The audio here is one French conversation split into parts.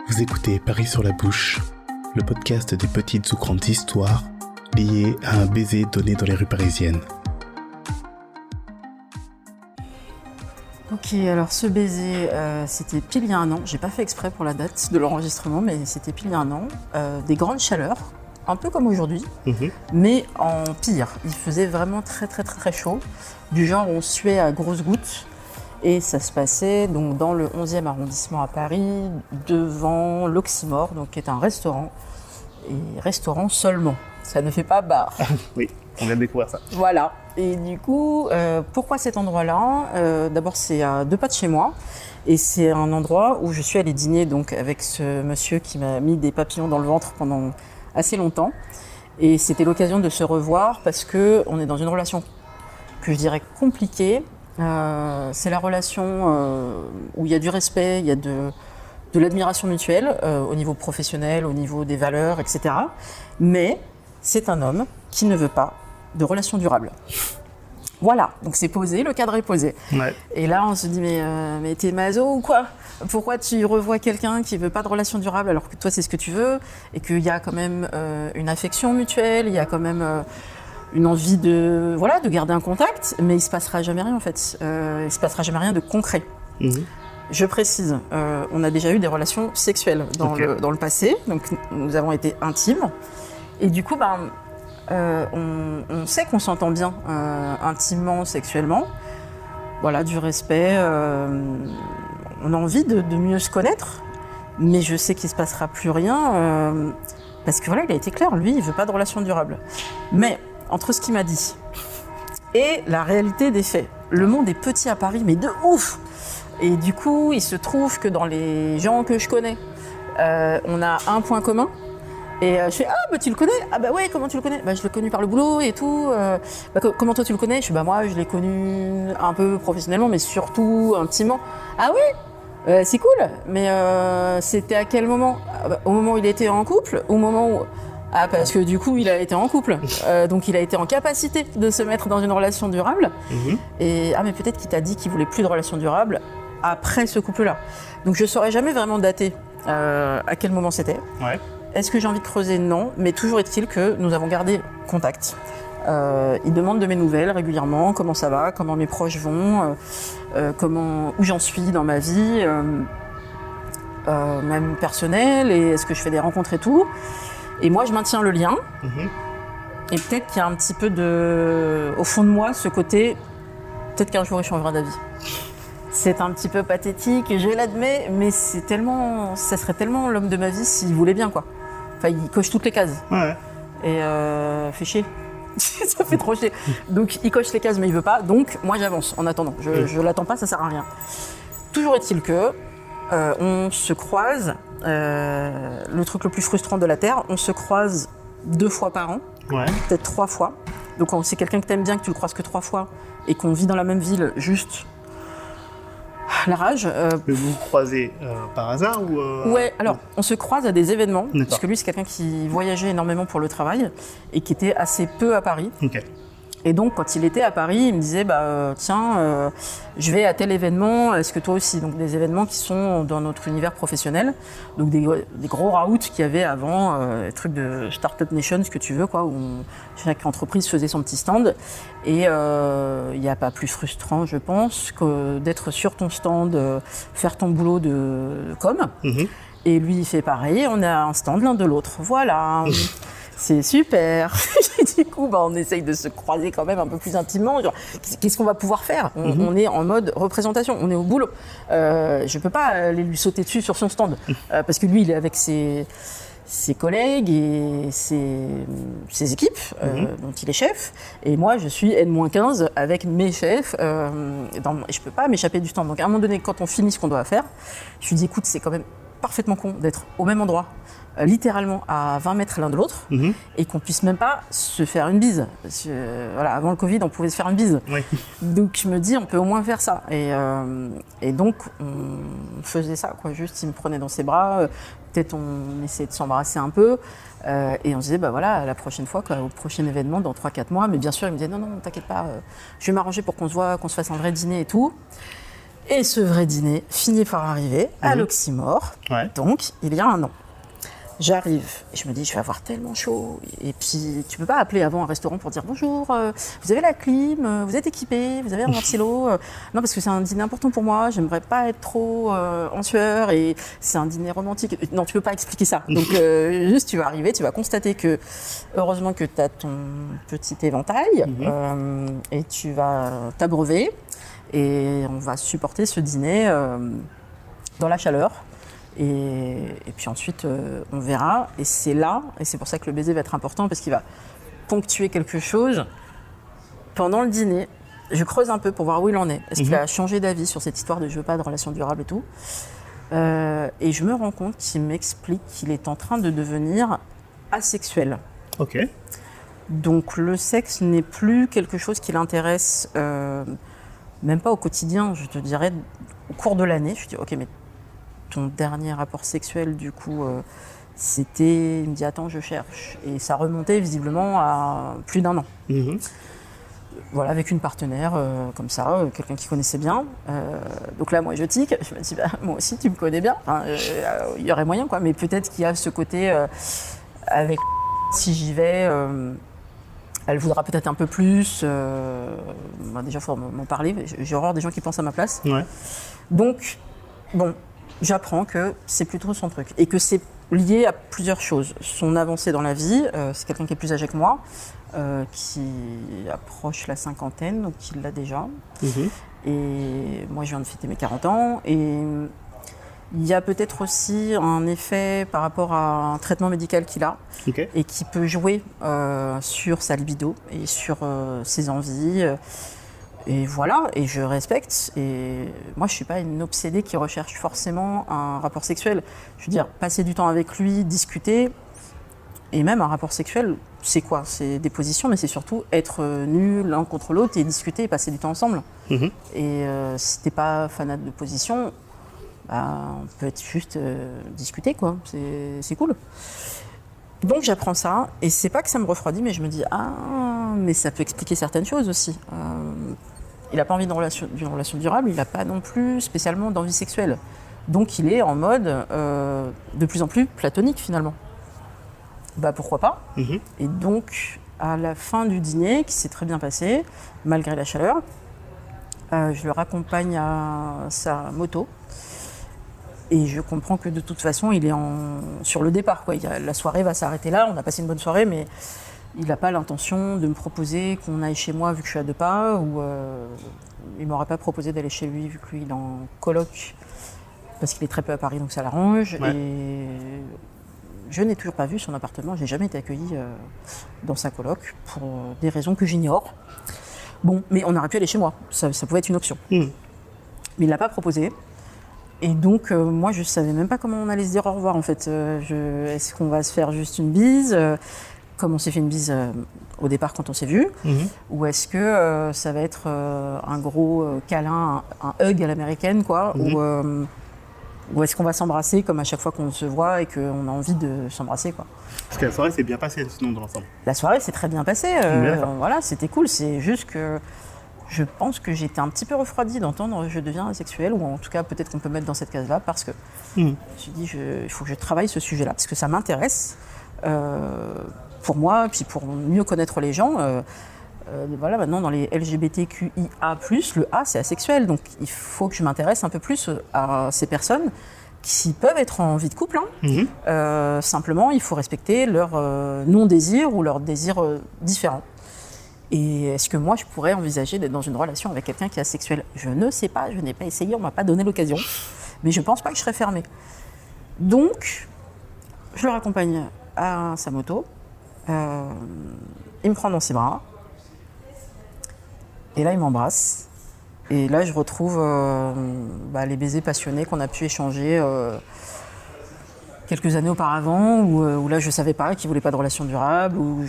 Vous écoutez Paris sur la bouche, le podcast des petites ou grandes histoires liées à un baiser donné dans les rues parisiennes. Ok, alors ce baiser, c'était pile il y a un an. J'ai pas fait exprès pour la date de l'enregistrement, mais c'était pile il y a un an. Des grandes chaleurs, un peu comme aujourd'hui, mais en pire. Il faisait vraiment très chaud, du genre on suait à grosses gouttes. Et ça se passait donc dans le 11e arrondissement à Paris, devant l'Oxymore, donc qui est un restaurant. Et restaurant seulement, ça ne fait pas bar. Oui, on vient de découvrir ça. Voilà. Et du coup, pourquoi cet endroit-là ? D'abord, c'est à 2 pas de chez moi. Et c'est un endroit où je suis allée dîner donc, avec ce monsieur qui m'a mis des papillons dans le ventre pendant assez longtemps. Et c'était l'occasion de se revoir parce qu'on est dans une relation que je dirais compliquée. C'est la relation où il y a du respect, il y a de l'admiration mutuelle au niveau professionnel, au niveau des valeurs, etc. Mais c'est un homme qui ne veut pas de relation durable. Voilà, donc c'est posé, le cadre est posé. Ouais. Et là, on se dit, mais t'es maso ou quoi ? Pourquoi tu revois quelqu'un qui veut pas de relation durable alors que toi, c'est ce que tu veux ? Et qu'il y a quand même une affection mutuelle, il y a quand même une envie de garder un contact, mais il se passera jamais rien en fait. Il se passera jamais rien de concret. Je précise, on a déjà eu des relations sexuelles dans le passé, donc nous avons été intimes. Et du coup, on sait qu'on s'entend bien intimement, sexuellement. Voilà, du respect. On a envie de mieux se connaître, mais je sais qu'il ne se passera plus rien parce que voilà, il a été clair, lui, il ne veut pas de relation durable. Mais entre ce qu'il m'a dit et la réalité des faits, le monde est petit à Paris, mais de ouf. Et du coup, il se trouve que dans les gens que je connais, on a un point commun. Et je fais tu le connais ? Ah bah ouais, comment tu le connais ? Je l'ai connu par le boulot et tout. Comment toi tu le connais ? Je fais moi je l'ai connu un peu professionnellement, mais surtout intimement. Ah oui, c'est cool. Mais c'était à quel moment ? Au moment où il était en couple ? Au moment où parce que du coup il a été en couple, donc il a été en capacité de se mettre dans une relation durable. Et mais peut-être qu'il t'a dit qu'il voulait plus de relation durable après ce couple-là. Donc je saurais jamais vraiment dater à quel moment c'était. Ouais. Est-ce que j'ai envie de creuser ? Non, mais toujours est-il que nous avons gardé contact. Il demande de mes nouvelles régulièrement, comment ça va, comment mes proches vont, où j'en suis dans ma vie, même personnelle, et est-ce que je fais des rencontres et tout. Et moi, je maintiens le lien. Et peut-être qu'il y a un petit peu au fond de moi, ce côté, peut-être qu'un jour il changera d'avis. C'est un petit peu pathétique, je l'admets, mais ça serait tellement l'homme de ma vie s'il voulait bien, quoi. Enfin, il coche toutes les cases. Ouais. Et fait chier. Ça fait trop chier. Donc, il coche les cases, mais il veut pas. Donc, moi, j'avance en attendant. Je l'attends pas, ça sert à rien. Toujours est-il que on se croise. Le truc le plus frustrant de la Terre, on se croise 2 fois par an, peut-être 3 fois. Donc, quand c'est quelqu'un que t'aimes bien, que tu le croises que 3 fois, et qu'on vit dans la même ville, juste la rage. Mais vous vous croisez par hasard ou Ouais, alors on se croise à des événements, parce que lui c'est quelqu'un qui voyageait énormément pour le travail et qui était assez peu à Paris. Et donc quand il était à Paris, il me disait tiens, je vais à tel événement, est-ce que toi aussi ? Donc des événements qui sont dans notre univers professionnel, donc des gros raouts qu'il y avait avant, des trucs de Startup Nation, ce que tu veux, quoi, où chaque entreprise faisait son petit stand. Et il n'y a pas plus frustrant, je pense, que d'être sur ton stand, faire ton boulot de com. Et lui, il fait pareil, on a un stand l'un de l'autre. Voilà. C'est super. Du coup, on essaye de se croiser quand même un peu plus intimement. Genre, qu'est-ce qu'on va pouvoir faire ? On est en mode représentation, on est au boulot. Je peux pas aller lui sauter dessus sur son stand parce que lui, il est avec ses collègues et ses équipes dont il est chef. Et moi, je suis N-15 avec mes chefs. Je peux pas m'échapper du stand. Donc, à un moment donné, quand on finit ce qu'on doit faire, je lui dis, écoute, c'est quand même parfaitement con d'être au même endroit, littéralement à 20 mètres l'un de l'autre, et qu'on puisse même pas se faire une bise. Avant le Covid, on pouvait se faire une bise. Donc je me dis, on peut au moins faire ça. Et donc, on faisait ça, quoi. Juste, il me prenait dans ses bras, peut-être on essayait de s'embrasser un peu, et on se disait, la prochaine fois, quoi, au prochain événement, dans 3-4 mois, mais bien sûr, il me disait, non, t'inquiète pas, je vais m'arranger pour qu'on se voit, qu'on se fasse un vrai dîner et tout. Et ce vrai dîner finit par arriver à l'Oxymore, donc il y a 1 an. J'arrive et je me dis, je vais avoir tellement chaud. Et puis, tu peux pas appeler avant un restaurant pour dire bonjour, vous avez la clim, vous êtes équipé, vous avez un ventilo. Non, parce que c'est un dîner important pour moi, j'aimerais pas être trop en sueur et c'est un dîner romantique. Non, tu peux pas expliquer ça. Donc, juste, tu vas arriver, tu vas constater que, heureusement que tu as ton petit éventail et tu vas t'abreuver et on va supporter ce dîner dans la chaleur. Et puis ensuite, on verra. Et c'est là, et c'est pour ça que le baiser va être important, parce qu'il va ponctuer quelque chose. Pendant le dîner, je creuse un peu pour voir où il en est. Est-ce qu'il a changé d'avis sur cette histoire de je veux pas de relation durable et tout. Et je me rends compte qu'il m'explique qu'il est en train de devenir asexuel. Ok. Donc le sexe n'est plus quelque chose qui l'intéresse, même pas au quotidien, je te dirais, au cours de l'année. Je dis, ok, mais ton dernier rapport sexuel, du coup, c'était... Il me dit, attends, je cherche. Et ça remontait visiblement à plus d'1 an. Voilà, avec une partenaire comme ça, quelqu'un qui connaissait bien. Donc là, moi, je tique. Je me dis, bah, moi aussi, tu me connais bien. Enfin, y aurait moyen, quoi. Mais peut-être qu'il y a ce côté, avec... Si j'y vais... elle voudra peut-être un peu plus. Bah, déjà, il faut m'en parler. J'ai horreur des gens qui pensent à ma place. Ouais. Donc, bon... J'apprends que c'est plutôt son truc et que c'est lié à plusieurs choses. Son avancée dans la vie, c'est quelqu'un qui est plus âgé que moi, qui approche la 50aine, donc il l'a déjà. Et moi, je viens de fêter mes 40 ans. Et il y a peut-être aussi un effet par rapport à un traitement médical qu'il a et qui peut jouer sur sa libido et sur ses envies. Et voilà, et je respecte. Et moi, je suis pas une obsédée qui recherche forcément un rapport sexuel. Je veux dire, passer du temps avec lui, discuter, et même un rapport sexuel, c'est quoi? C'est des positions, mais c'est surtout être nus l'un contre l'autre et discuter et passer du temps ensemble. Et si t'es pas fanat de position, bah, on peut être juste discuter, quoi. C'est cool. Donc j'apprends ça, et c'est pas que ça me refroidit, mais je me dis, ah, mais ça peut expliquer certaines choses aussi. Il n'a pas envie d'une relation durable, il n'a pas non plus spécialement d'envie sexuelle. Donc il est en mode de plus en plus platonique finalement. Bah pourquoi pas. Et donc à la fin du dîner, qui s'est très bien passé, malgré la chaleur, je le raccompagne à sa moto. Et je comprends que de toute façon, il est sur le départ, quoi. La soirée va s'arrêter là, on a passé une bonne soirée, mais il n'a pas l'intention de me proposer qu'on aille chez moi vu que je suis à 2 pas, ou il ne m'aurait pas proposé d'aller chez lui vu que lui il est en coloc, parce qu'il est très peu à Paris, donc ça l'arrange. Ouais. Et je n'ai toujours pas vu son appartement, je n'ai jamais été accueillie dans sa coloc, pour des raisons que j'ignore. Bon, mais on aurait pu aller chez moi, ça pouvait être une option. Mais il ne l'a pas proposé. Et donc, moi, je ne savais même pas comment on allait se dire au revoir, en fait. Est-ce qu'on va se faire juste une bise, comme on s'est fait une bise au départ quand on s'est vu, ou est-ce que ça va être un gros câlin, un hug à l'américaine, quoi, ou est-ce qu'on va s'embrasser comme à chaque fois qu'on se voit et qu'on a envie de s'embrasser, quoi. Parce que la soirée s'est bien passée, sinon, dans l'ensemble. La soirée s'est très bien passée, voilà, c'était cool. C'est juste que je pense que j'étais un petit peu refroidie d'entendre « je deviens asexuel », ou en tout cas peut-être qu'on peut mettre dans cette case-là, parce que je me suis dit il faut que je travaille ce sujet-là, parce que ça m'intéresse pour moi, puis pour mieux connaître les gens. Voilà, maintenant dans les LGBTQIA+, le A c'est asexuel, donc il faut que je m'intéresse un peu plus à ces personnes qui peuvent être en vie de couple. Simplement, il faut respecter leur non-désir ou leur désir différent. Et est-ce que moi, je pourrais envisager d'être dans une relation avec quelqu'un qui est asexuel? Je ne sais pas, je n'ai pas essayé, on ne m'a pas donné l'occasion. Mais je ne pense pas que je serais fermée. Donc, je le raccompagne à sa moto. Il me prend dans ses bras. Et là, il m'embrasse. Et là, je retrouve les baisers passionnés qu'on a pu échanger quelques années auparavant, où là je savais pas qu'il voulait pas de relation durable, où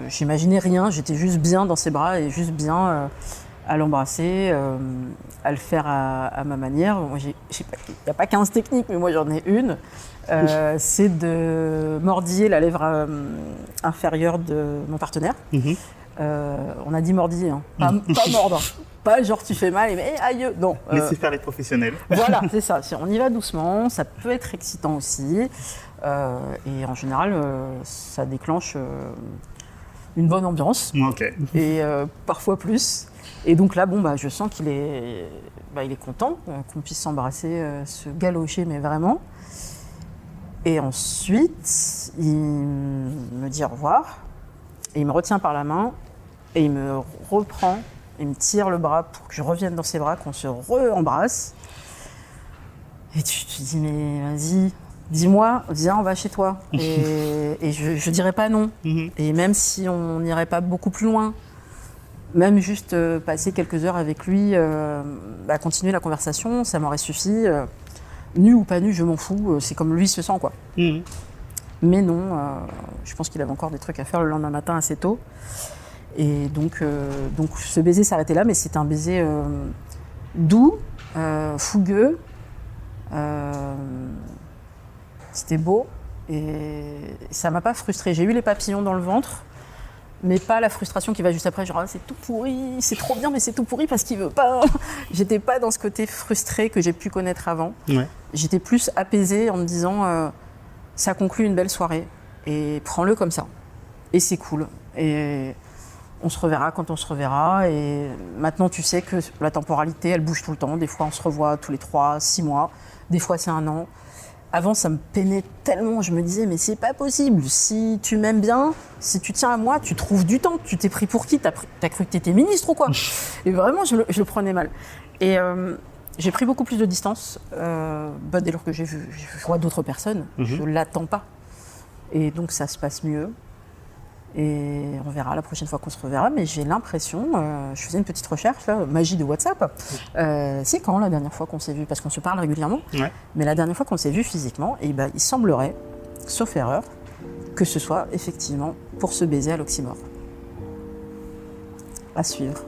j'imaginais rien, j'étais juste bien dans ses bras et juste bien à l'embrasser, à le faire à ma manière. Il n'y a pas 15 techniques, mais moi j'en ai une. C'est de mordiller la lèvre inférieure de mon partenaire, On a dit mordiller, hein. Pas mordre. Pas genre tu fais mal et mais aïe, non. Laissez faire les professionnels. Voilà, c'est ça. On y va doucement, ça peut être excitant aussi. Et en général, ça déclenche une bonne ambiance. Okay. Et parfois plus. Et donc là, je sens qu'il est, il est content qu'on puisse s'embrasser, se galocher, mais vraiment. Et ensuite, il me dit au revoir. Et il me retient par la main. Et il me reprend. Il me tire le bras pour que je revienne dans ses bras, qu'on se re-embrasse. Et tu te dis, mais vas-y, dis-moi, viens, on va chez toi. Et je dirais pas non. Et même si on n'irait pas beaucoup plus loin, même juste passer quelques heures avec lui, continuer la conversation, ça m'aurait suffi. Nu ou pas nu, je m'en fous, c'est comme lui se sent, quoi. Mais non, je pense qu'il avait encore des trucs à faire le lendemain matin assez tôt. Et donc ce baiser s'arrêtait là, mais c'était un baiser doux, fougueux. C'était beau et ça m'a pas frustrée. J'ai eu les papillons dans le ventre, mais pas la frustration qui va juste après, genre c'est tout pourri, c'est trop bien, mais c'est tout pourri parce qu'il veut pas. J'étais pas dans ce côté frustré que j'ai pu connaître avant. Ouais. J'étais plus apaisée en me disant ça conclut une belle soirée et prends-le comme ça. Et c'est cool. Et on se reverra quand on se reverra. Et maintenant, tu sais que la temporalité, elle bouge tout le temps. Des fois, on se revoit tous les 3-6 mois. Des fois, c'est 1 an. Avant, ça me peinait tellement. Je me disais, mais c'est pas possible. Si tu m'aimes bien, si tu tiens à moi, tu trouves du temps. Tu t'es pris pour qui ? T'as cru que t'étais ministre ou quoi ? Et vraiment, je le prenais mal. Et j'ai pris beaucoup plus de distance. Dès lors que je vois d'autres personnes, je l'attends pas. Et donc, ça se passe mieux. Et on verra la prochaine fois qu'on se reverra, mais j'ai l'impression, je faisais une petite recherche, là, magie de WhatsApp, c'est quand la dernière fois qu'on s'est vu ? Parce qu'on se parle régulièrement, mais la dernière fois qu'on s'est vu physiquement, il semblerait, sauf erreur, que ce soit effectivement pour se baiser à l'oxymore. À suivre.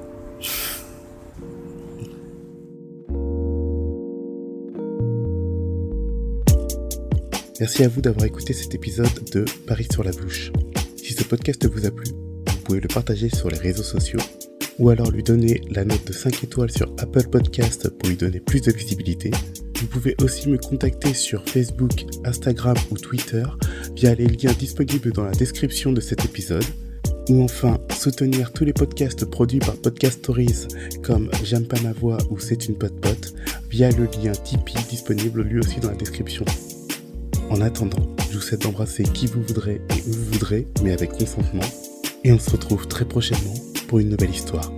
Merci à vous d'avoir écouté cet épisode de Paris sur la bouche. Si ce podcast vous a plu, vous pouvez le partager sur les réseaux sociaux ou alors lui donner la note de 5 étoiles sur Apple Podcast pour lui donner plus de visibilité. Vous pouvez aussi me contacter sur Facebook, Instagram ou Twitter via les liens disponibles dans la description de cet épisode. Ou enfin, soutenir tous les podcasts produits par Podcast Stories comme J'aime pas ma voix ou C'est une pote via le lien Tipeee disponible lui aussi dans la description. En attendant, je vous souhaite d'embrasser qui vous voudrez et où vous voudrez, mais avec consentement. Et on se retrouve très prochainement pour une nouvelle histoire.